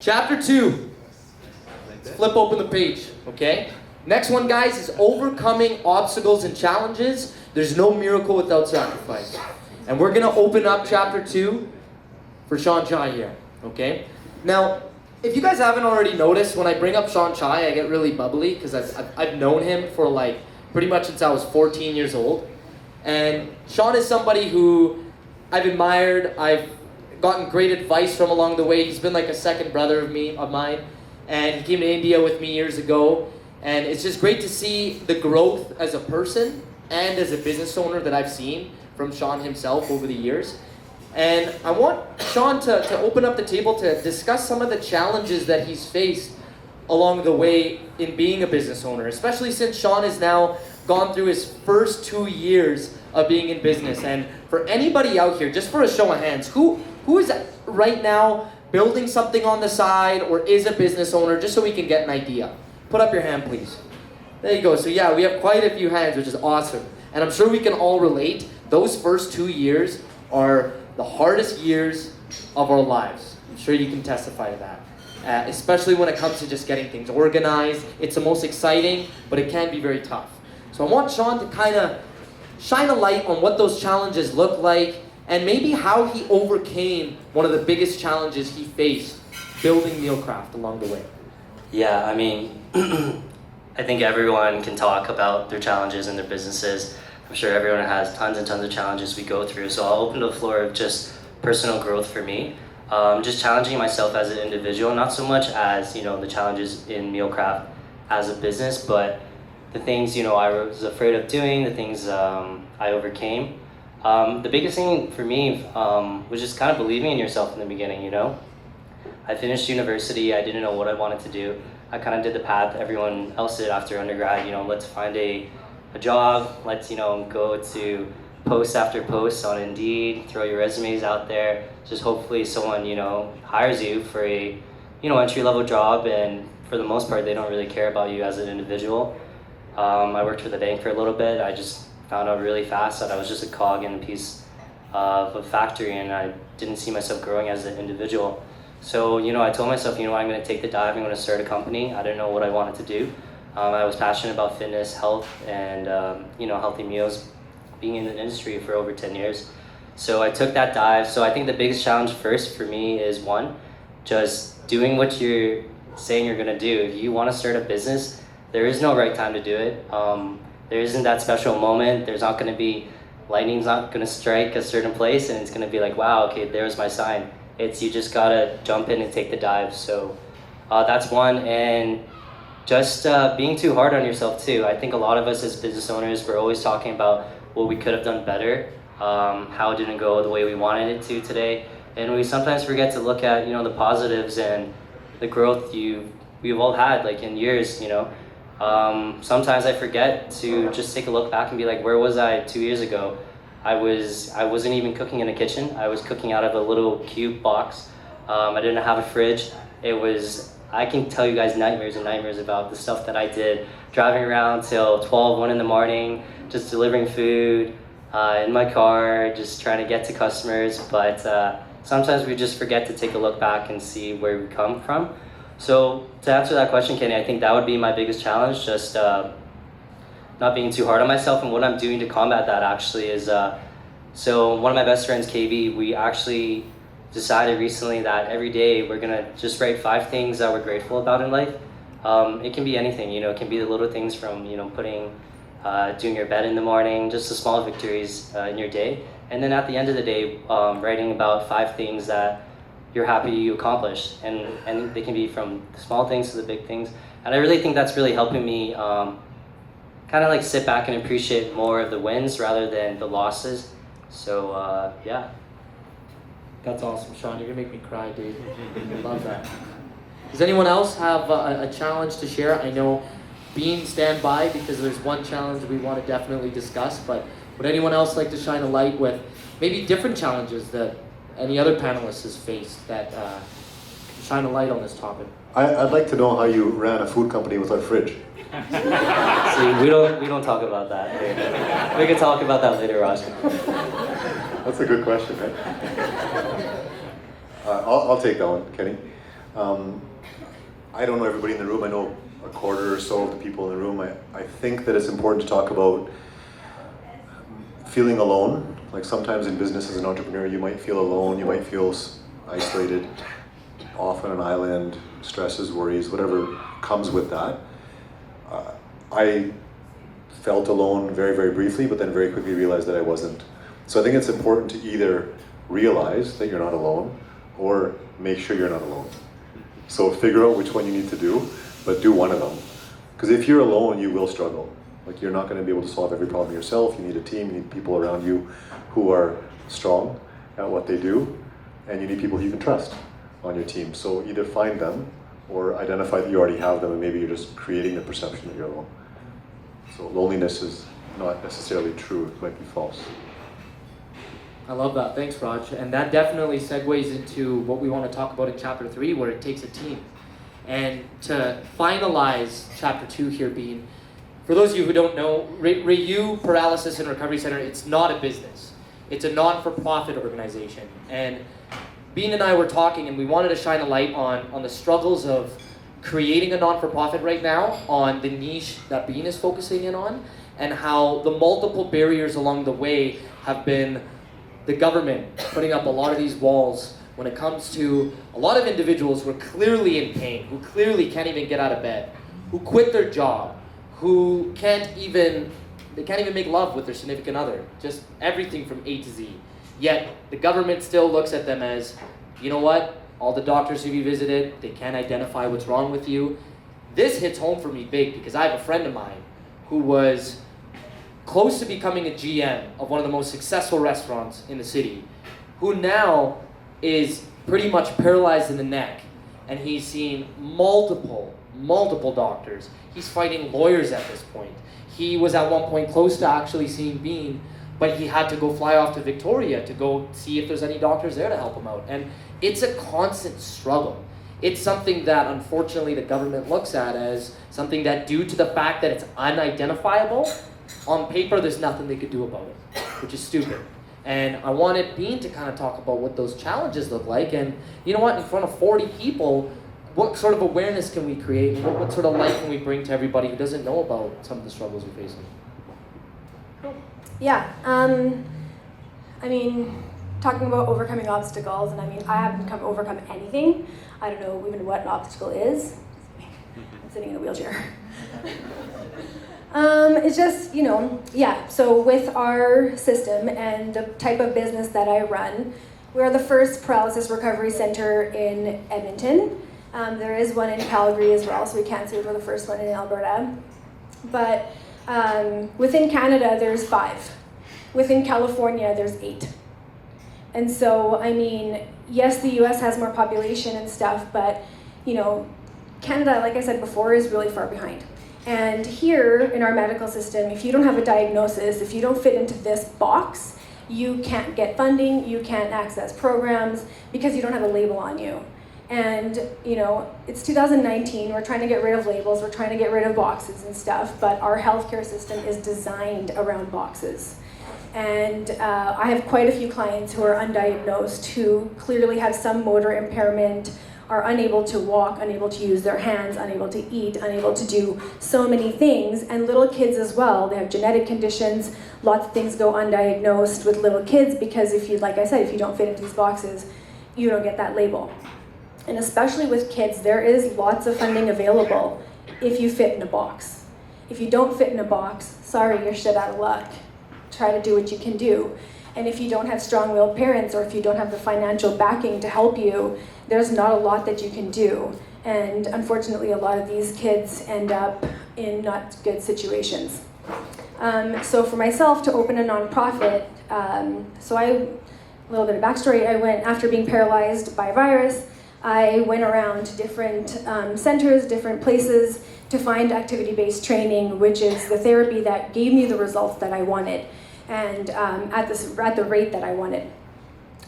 Chapter 2. Let's flip open the page, okay? Next one, guys, is overcoming obstacles and challenges. There's no miracle without sacrifice. And we're going to open up chapter 2 for Sean Chai here, okay? Now, if you guys haven't already noticed, when I bring up Sean Chai, I get really bubbly because I've known him for like pretty much since I was 14 years old. And Sean is somebody who I've admired, I've gotten great advice from along the way. He's been like a second brother of mine, and he came to India with me years ago, and it's just great to see the growth as a person and as a business owner that I've seen from Sean himself over the years. And I want Sean to open up the table to discuss some of the challenges that he's faced along the way in being a business owner, especially since Sean has now gone through his first 2 years of being in business. And for anybody out here, just for a show of hands, who is right now building something on the side or is a business owner, just so we can get an idea? Put up your hand, please. There you go. So yeah, we have quite a few hands, which is awesome. And I'm sure we can all relate. Those first 2 years are the hardest years of our lives. I'm sure you can testify to that. Especially when it comes to just getting things organized. It's the most exciting, but it can be very tough. So I want Sean to kind of shine a light on what those challenges look like, and maybe how he overcame one of the biggest challenges he faced building Mealcraft along the way. Yeah, I mean, I think everyone can talk about their challenges and their businesses. I'm sure everyone has tons and tons of challenges we go through. So I'll open the floor of just personal growth for me. Just challenging myself as an individual, not so much as, the challenges in Mealcraft as a business, but the things, I was afraid of doing, the things I overcame. The biggest thing for me was just kind of believing in yourself in the beginning, I finished university, I didn't know what I wanted to do. I kind of did the path everyone else did after undergrad, let's find a job, let's, go to post after post on Indeed, throw your resumes out there, just hopefully someone, hires you for a, entry-level job, and for the most part, they don't really care about you as an individual. I worked for the bank for a little bit. I just found out really fast that I was just a cog in a piece of a factory, and I didn't see myself growing as an individual. So, I told myself, I'm going to take the dive, I'm going to start a company. I didn't know what I wanted to do. I was passionate about fitness, health, and, healthy meals, being in the industry for over 10 years. So I took that dive. So I think the biggest challenge first for me is one, just doing what you're saying you're going to do. If you want to start a business, there is no right time to do it. There isn't that special moment. There's not going to be, lightning's not going to strike a certain place and it's going to be like, wow, okay, there's my sign. It's, you just got to jump in and take the dive. So that's one. And just being too hard on yourself too. I think a lot of us as business owners, we're always talking about what we could have done better, how it didn't go the way we wanted it to today. And we sometimes forget to look at, the positives and the growth we've all had, like in years, Sometimes I forget to just take a look back and be like, where was I 2 years ago? I wasn't even cooking in the kitchen. I was cooking out of a little cube box. I didn't have a fridge. I can tell you guys nightmares and nightmares about the stuff that I did, driving around till 12, 1 in the morning, just delivering food in my car, just trying to get to customers. But sometimes we just forget to take a look back and see where we come from. So to answer that question, Kenny, I think that would be my biggest challenge, just not being too hard on myself. And what I'm doing to combat that actually is, so one of my best friends, KB, we actually decided recently that every day we're gonna just write 5 things that we're grateful about in life. It can be anything, it can be the little things from, doing your bed in the morning, just the small victories in your day. And then at the end of the day, writing about 5 things that you're happy you accomplished, and they can be from the small things to the big things. And I really think that's really helping me kind of like sit back and appreciate more of the wins rather than the losses. So yeah. That's awesome, Sean. You're gonna make me cry, dude. I love that. Does anyone else have a challenge to share? I know Bean, stand by, because there's one challenge we want to definitely discuss, but would anyone else like to shine a light with maybe different challenges that any other panelist has faced that shine a light on this topic? I'd like to know how you ran a food company without a fridge. See, we don't talk about that. We can talk about that later, Raj. That's a good question, right? I'll take that one, Kenny. I don't know everybody in the room. I know a quarter or so of the people in the room. I think that it's important to talk about feeling alone. Like sometimes in business as an entrepreneur, you might feel alone, you might feel isolated, off on an island, stresses, worries, whatever comes with that. I felt alone very, very briefly, but then very quickly realized that I wasn't. So I think it's important to either realize that you're not alone or make sure you're not alone. So figure out which one you need to do, but do one of them. Because if you're alone, you will struggle. Like you're not going to be able to solve every problem yourself. You need a team, you need people around you who are strong at what they do, and you need people who you can trust on your team. So either find them or identify that you already have them and maybe you're just creating the perception that you're alone. So loneliness is not necessarily true, it might be false. I love that. Thanks, Raj. And that definitely segues into what we want to talk about in Chapter 3, where it takes a team. And to finalize Chapter 2 here, Bean, for those of you who don't know, Ryu Paralysis and Recovery Center, it's not a business. It's a non-for-profit organization. And Bean and I were talking, and we wanted to shine a light on the struggles of creating a non-for-profit right now, on the niche that Bean is focusing in on, and how the multiple barriers along the way have been the government putting up a lot of these walls when it comes to a lot of individuals who are clearly in pain, who clearly can't even get out of bed, who quit their job, who can't even make love with their significant other, just everything from A to Z. Yet the government still looks at them as, you know what, all the doctors who you visited, they can't identify what's wrong with you. This hits home for me big because I have a friend of mine who was close to becoming a GM of one of the most successful restaurants in the city, who now is pretty much paralyzed in the neck, and he's seen multiple doctors. He's fighting lawyers at this point. He was at one point close to actually seeing Bean, but he had to go fly off to Victoria to go see if there's any doctors there to help him out. And it's a constant struggle. It's something that unfortunately the government looks at as something that, due to the fact that it's unidentifiable, on paper there's nothing they could do about it, which is stupid. And I wanted Bean to kind of talk about what those challenges look like, and you know what, in front of 40 people, what sort of awareness can we create, and what sort of light can we bring to everybody who doesn't know about some of the struggles we're facing? Yeah, I mean, talking about overcoming obstacles, and I mean, I haven't overcome anything. I don't know even what an obstacle is. I'm sitting in a wheelchair. It's just, so with our system and the type of business that I run, we're the first paralysis recovery center in Edmonton. There is one in Calgary as well, so we can't say we're the first one in Alberta. But within Canada, there's 5. Within California, there's 8. And so, I mean, yes, the US has more population and stuff, but, Canada, like I said before, is really far behind. And here in our medical system, if you don't have a diagnosis, if you don't fit into this box, you can't get funding, you can't access programs because you don't have a label on you. And, it's 2019, we're trying to get rid of labels, we're trying to get rid of boxes and stuff, but our healthcare system is designed around boxes. And I have quite a few clients who are undiagnosed, who clearly have some motor impairment, are unable to walk, unable to use their hands, unable to eat, unable to do so many things, and little kids as well. They have genetic conditions, lots of things go undiagnosed with little kids because if you don't fit into these boxes, you don't get that label. And especially with kids, there is lots of funding available if you fit in a box. If you don't fit in a box, sorry, you're shit out of luck. Try to do what you can do. And if you don't have strong-willed parents, or if you don't have the financial backing to help you, there's not a lot that you can do. And unfortunately, a lot of these kids end up in not good situations. So for myself to open a nonprofit, a little bit of backstory, after being paralyzed by a virus, I went around to different centers, different places to find activity-based training, which is the therapy that gave me the results that I wanted, and at the rate that I wanted.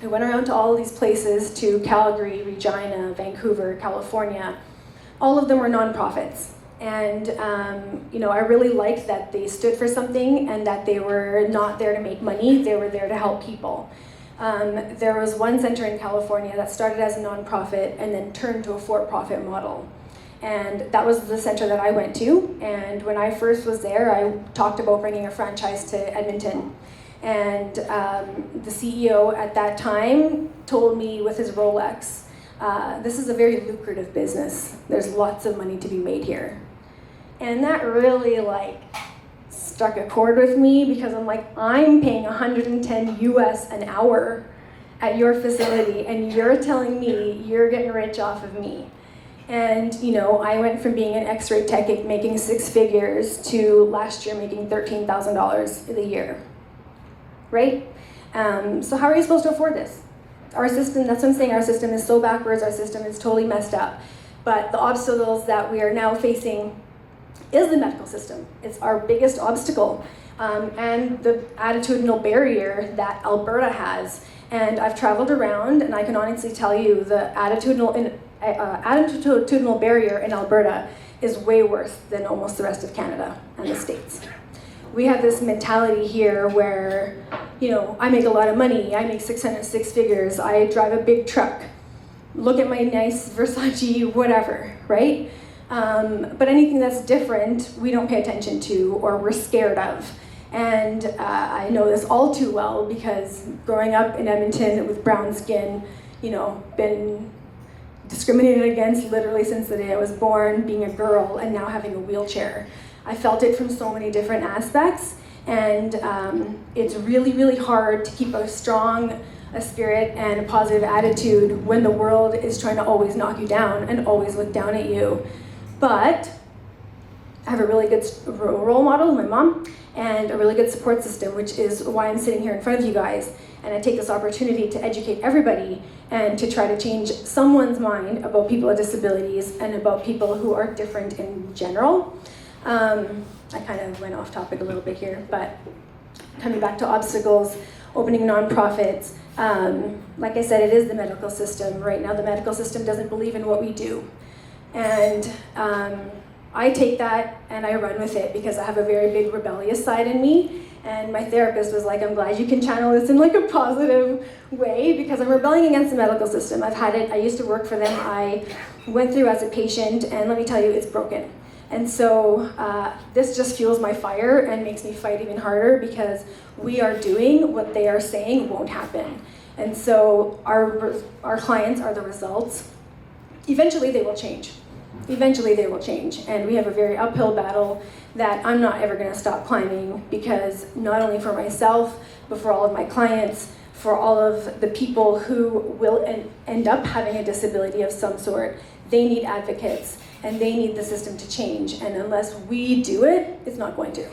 I went around to all of these places, to Calgary, Regina, Vancouver, California. All of them were nonprofits. And I really liked that they stood for something and that they were not there to make money, they were there to help people. There was one center in California that started as a nonprofit and then turned to a for-profit model. And that was the center that I went to. And when I first was there, I talked about bringing a franchise to Edmonton. And the CEO at that time told me with his Rolex, this is a very lucrative business. There's lots of money to be made here. And that really struck a chord with me, because I'm like, I'm paying 110 US an hour at your facility, and you're telling me you're getting rich off of me. And I went from being an x-ray tech making 6 figures to last year making $13,000 a year, right? So how are you supposed to afford this? Our system, that's what I'm saying, our system is so backwards, our system is totally messed up. But the obstacles that we are now facing is the medical system. It's our biggest obstacle, and the attitudinal barrier that Alberta has. And I've traveled around, and I can honestly tell you the attitudinal barrier in Alberta is way worse than almost the rest of Canada and the States. We have this mentality here where, I make a lot of money, I make 6 figures, I drive a big truck, look at my nice Versace, whatever, right? But anything that's different, we don't pay attention to, or we're scared of. And I know this all too well, because growing up in Edmonton with brown skin, been discriminated against literally since the day I was born, being a girl, and now having a wheelchair. I felt it from so many different aspects, and it's really, really hard to keep a strong spirit and a positive attitude when the world is trying to always knock you down and always look down at you. But I have a really good role model, my mom, and a really good support system, which is why I'm sitting here in front of you guys. And I take this opportunity to educate everybody and to try to change someone's mind about people with disabilities and about people who are different in general. I kind of went off topic a little bit here, but coming back to obstacles, opening nonprofits, like I said, it is the medical system. Right now, the medical system doesn't believe in what we do. And I take that and I run with it, because I have a very big rebellious side in me. And my therapist was like, I'm glad you can channel this in a positive way, because I'm rebelling against the medical system. I've had it, I used to work for them, I went through as a patient, and let me tell you, it's broken. And so this just fuels my fire and makes me fight even harder, because we are doing what they are saying won't happen. And so our clients are the results. Eventually they will change. Eventually they will change. And we have a very uphill battle that I'm not ever going to stop climbing, because not only for myself, but for all of my clients, for all of the people who will end up having a disability of some sort, they need advocates and they need the system to change. And unless we do it, it's not going to.